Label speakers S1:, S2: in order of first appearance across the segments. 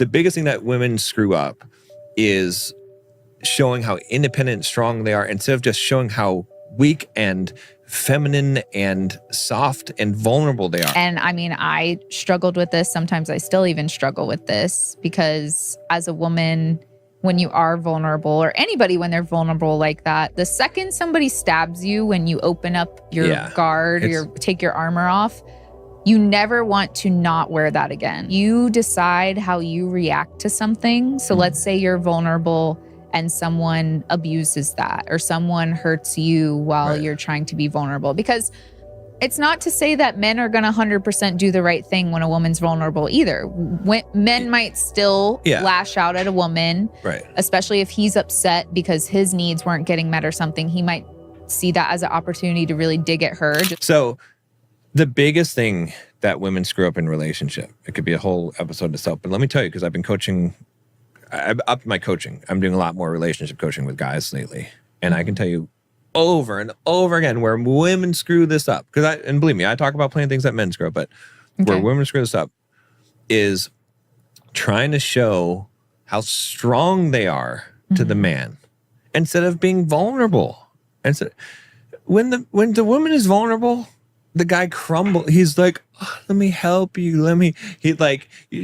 S1: the biggest thing that women screw up is showing how independent and strong they are instead of just showing how weak and feminine and soft and vulnerable they are.
S2: And I mean, I struggled with this. Sometimes I still even struggle with this because as a woman, when you are vulnerable, or anybody when they're vulnerable like that, the second somebody stabs you when you open up your guard or take your armor off, you never want to not wear that again. You decide how you react to something. So let's say you're vulnerable and someone abuses that or someone hurts you while you're trying to be vulnerable. Because it's not to say that men are going to 100% do the right thing when a woman's vulnerable either. Men might still lash out at a woman, especially if he's upset because his needs weren't getting met or something. He might see that as an opportunity to really dig at her.
S1: So the biggest thing that women screw up in relationship, it could be a whole episode itself, but let me tell you, because I've been coaching, I've upped my coaching. I'm doing a lot more relationship coaching with guys lately. And I can tell you over and over again where women screw this up. And believe me, I talk about plenty of things that men screw up, but where women screw this up is trying to show how strong they are to the man instead of being vulnerable. And so when the woman is vulnerable, the guy crumbles. He's like, oh, let me help you.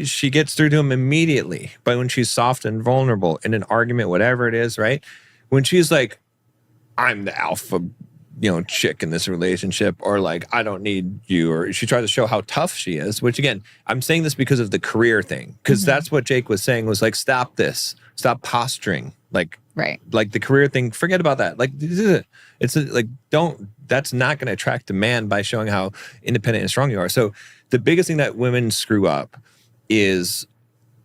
S1: She gets through to him immediately. But when she's soft and vulnerable in an argument, whatever it is, right? When she's like, I'm the alpha, chick in this relationship, or like, I don't need you, or she tries to show how tough she is, which again, I'm saying this because of the career thing. Because that's what Jake was saying was like, stop this, stop posturing. Like the career thing, forget about that. Like, that's not going to attract a man by showing how independent and strong you are. So the biggest thing that women screw up is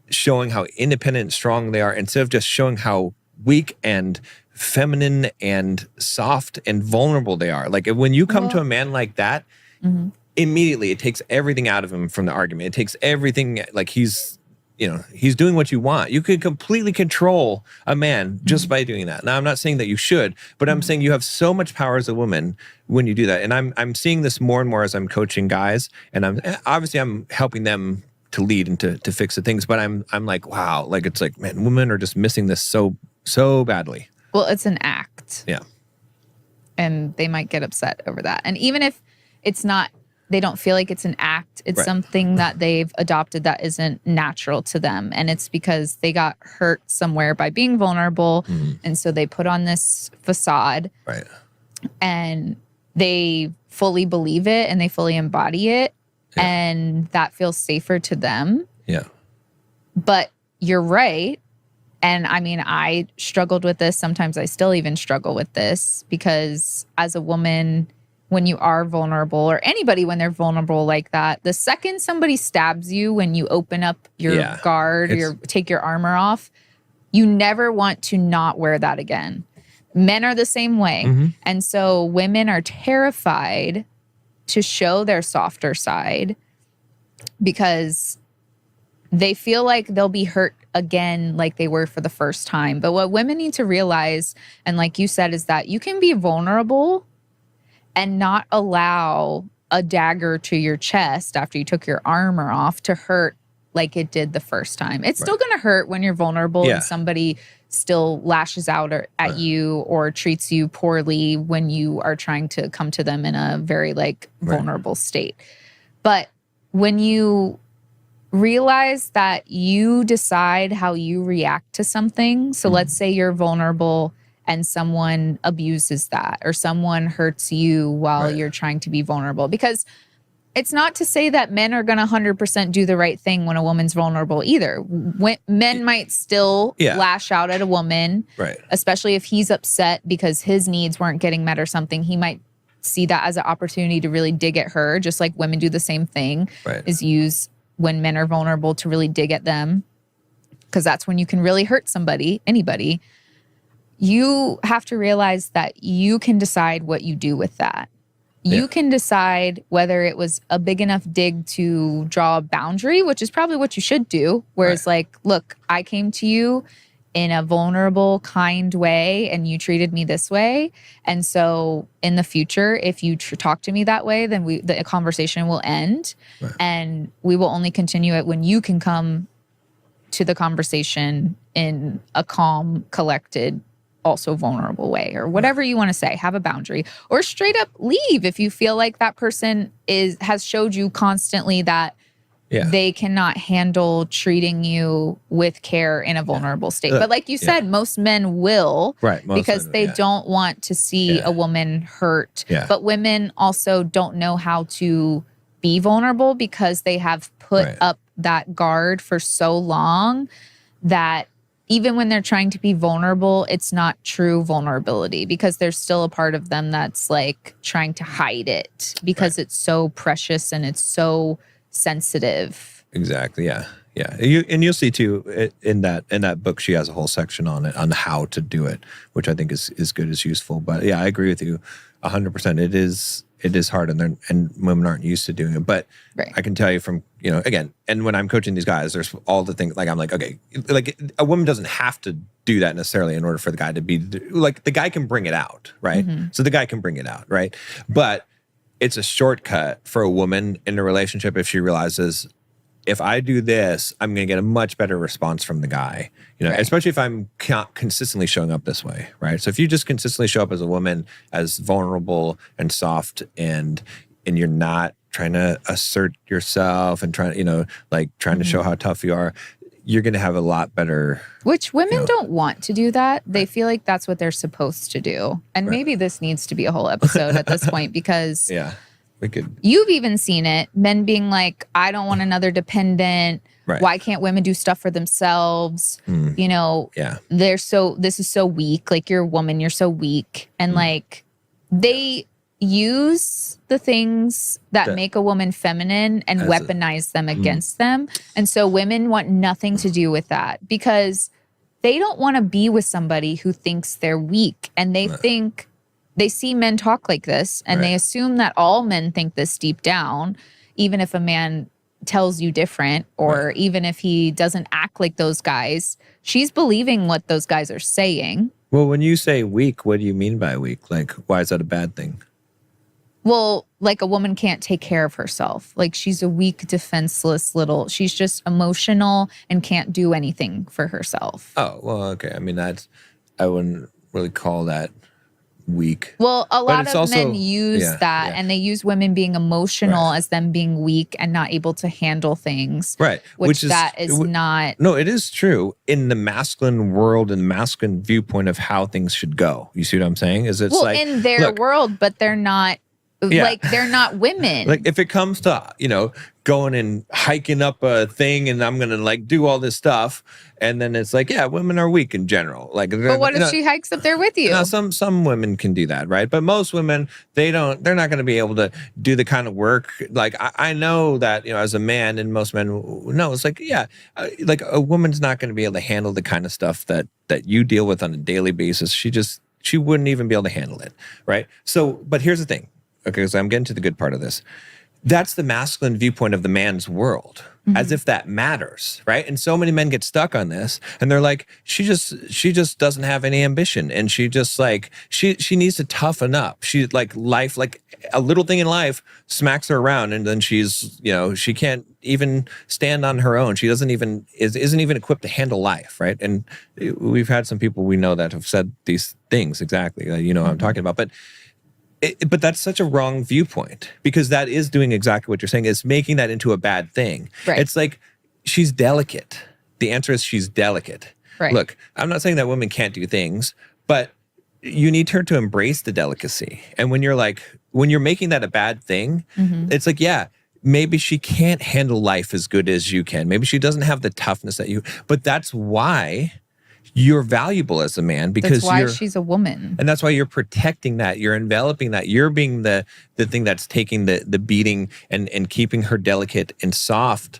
S1: showing how independent and strong they are instead of just showing how weak and feminine and soft and vulnerable they are. Like when you come to a man like that, immediately it takes everything out of him from the argument. It takes everything, like he's doing what you want. You can completely control a man just by doing that. Now, I'm not saying that you should, but I'm saying you have so much power as a woman when you do that. And I'm seeing this more and more as I'm coaching guys, and I'm helping them to lead and to fix the things. But I'm like, wow, like it's like, man, women are just missing this so badly.
S2: Well, it's an act.
S1: Yeah.
S2: And they might get upset over that. And even if it's not, they don't feel like it's an act. It's something that they've adopted that isn't natural to them. And it's because they got hurt somewhere by being vulnerable. And so they put on this facade.
S1: Right.
S2: And they fully believe it and they fully embody it.
S1: Yeah.
S2: And that feels safer to them.
S1: Yeah.
S2: But you're right. And I mean, I struggled with this. Sometimes I still even struggle with this because as a woman, when you are vulnerable, or anybody when they're vulnerable like that, the second somebody stabs you when you open up your guard or take your armor off, you never want to not wear that again. Men are the same way. And so women are terrified to show their softer side because they feel like they'll be hurt again like they were for the first time. But what women need to realize, and like you said, is that you can be vulnerable and not allow a dagger to your chest after you took your armor off to hurt like it did the first time. It's still going to hurt when you're vulnerable and somebody still lashes out at you or treats you poorly when you are trying to come to them in a very vulnerable state. But when you realize that you decide how you react to something, so let's say you're vulnerable and someone abuses that or someone hurts you while you're trying to be vulnerable. Because it's not to say that men are going to 100% do the right thing when a woman's vulnerable either. Men might still lash out at a woman, especially if he's upset because his needs weren't getting met or something. He might see that as an opportunity to really dig at her, just like women do the same thing, is use when men are vulnerable to really dig at them, because that's when you can really hurt somebody, anybody. You have to realize that you can decide what you do with that. You can decide whether it was a big enough dig to draw a boundary, which is probably what you should do. Whereas look, I came to you in a vulnerable, kind way and you treated me this way. And so in the future, if you talk to me that way, then the conversation will end and we will only continue it when you can come to the conversation in a calm, collected, also vulnerable way, or whatever you want to say. Have a boundary, or straight up leave if you feel like that person has showed you constantly that they cannot handle treating you with care in a vulnerable state. But like you said, most men will, because they don't want to see a woman hurt. But women also don't know how to be vulnerable because they have put up that guard for so long that even when they're trying to be vulnerable, it's not true vulnerability, because there's still a part of them that's like trying to hide it because it's so precious and it's so sensitive.
S1: Exactly. Yeah. You'll see too in that book, she has a whole section on it, on how to do it, which I think is good, is useful. But yeah, I agree with you 100%. It is hard, and women aren't used to doing it. But I can tell you from, again, and when I'm coaching these guys, there's all the things, like I'm like, okay, like a woman doesn't have to do that necessarily in order for the guy to be like, the guy can bring it out, right? So the guy can bring it out, right? But it's a shortcut for a woman in a relationship if she realizes, if I do this, I'm going to get a much better response from the guy, especially if I'm consistently showing up this way, right? So if you just consistently show up as a woman, as vulnerable and soft, and you're not trying to assert yourself and trying to show how tough you are, you're going to have a lot better. Which
S2: women don't want to do that. They feel like that's what they're supposed to do. And maybe this needs to be a whole episode at this point, because you've even seen it. Men being like, I don't want another dependent. Why can't women do stuff for themselves? This is so weak. Like, you're a woman, you're so weak. And like, they use the things that make a woman feminine and weaponize them against them. And so women want nothing to do with that, because they don't want to be with somebody who thinks they're weak. And they think, they see men talk like this, and they assume that all men think this deep down, even if a man tells you different, or even if he doesn't act like those guys. She's believing what those guys are saying.
S1: Well, when you say weak, what do you mean by weak? Like, why is that a bad thing?
S2: Well, like, a woman can't take care of herself. Like, she's a weak, defenseless she's just emotional and can't do anything for herself.
S1: Oh, well, okay. I mean, I wouldn't really call that weak.
S2: Well, a lot of men use that, and they use women being emotional as them being weak and not able to handle things.
S1: Right.
S2: Which is not.
S1: No, it is true in the masculine world and masculine viewpoint of how things should go. You see what I'm saying?
S2: In their world, but they're not. Like, they're not women.
S1: Like, if it comes to, going and hiking up a thing, and I'm going to like do all this stuff, and then it's like, women are weak in general. Like,
S2: but what if she hikes up there with you?
S1: Some women can do that, right? But most women, they're not going to be able to do the kind of work. Like, I know that, as a man, and most men know, it's like, like a woman's not going to be able to handle the kind of stuff that you deal with on a daily basis. She wouldn't even be able to handle it, right? So, but here's the thing. Okay, so I'm getting to the good part of this. That's the masculine viewpoint of the man's world, as if that matters, right? And so many men get stuck on this, and they're like, she just doesn't have any ambition, and she just like she needs to toughen up. She like life, like a little thing in life smacks her around, and then she's she can't even stand on her own. She isn't even equipped to handle life, right? And we've had some people we know that have said these things exactly. What I'm talking about, but that's such a wrong viewpoint, because that is doing exactly what you're saying. It's making that into a bad thing.
S2: Right.
S1: It's like, she's delicate. The answer is she's delicate.
S2: Right.
S1: Look, I'm not saying that women can't do things, but you need her to embrace the delicacy. And when you're making that a bad thing, it's like, maybe she can't handle life as good as you can. Maybe she doesn't have the toughness but that's why you're valuable as a man, because
S2: that's why she's a woman.
S1: And that's why you're protecting that. You're enveloping that. You're being the thing that's taking the beating and keeping her delicate and soft,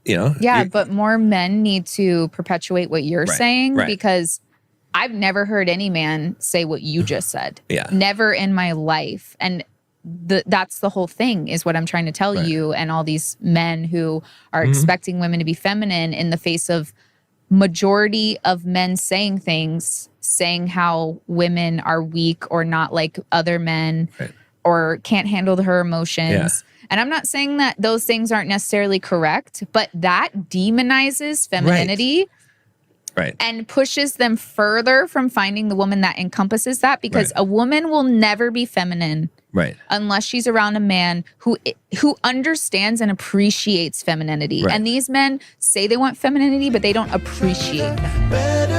S2: Yeah, but more men need to perpetuate what you're saying, because I've never heard any man say what you just said. Never in my life. And that's the whole thing, is what I'm trying to tell you, and all these men who are expecting women to be feminine in the face of majority of men saying how women are weak or not like other men, or can't handle her emotions. And I'm not saying that those things aren't necessarily correct, but that demonizes femininity.
S1: Right.
S2: And pushes them further from finding the woman that encompasses that, because a woman will never be feminine unless she's around a man who understands and appreciates femininity. And these men say they want femininity, but they don't appreciate that.